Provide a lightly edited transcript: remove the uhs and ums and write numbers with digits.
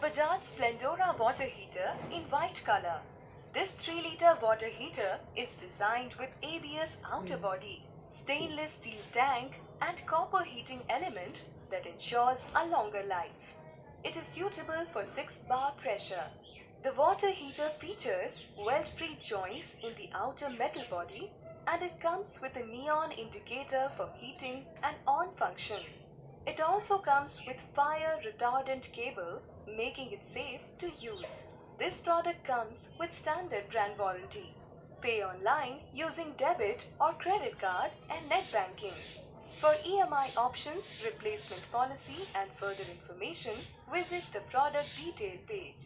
Bajaj Splendora water heater in white color. This 3-liter water heater is designed with ABS outer body, stainless steel tank and copper heating element that ensures a longer life. It is suitable for 6 bar pressure. The water heater features weld-free joints in the outer metal body and it comes with a neon indicator for heating and on function. It also comes with fire retardant cable, making it safe to use. This product comes with standard brand warranty. Pay online using debit or credit card and net banking. For EMI options, replacement policy and further information, visit the product detail page.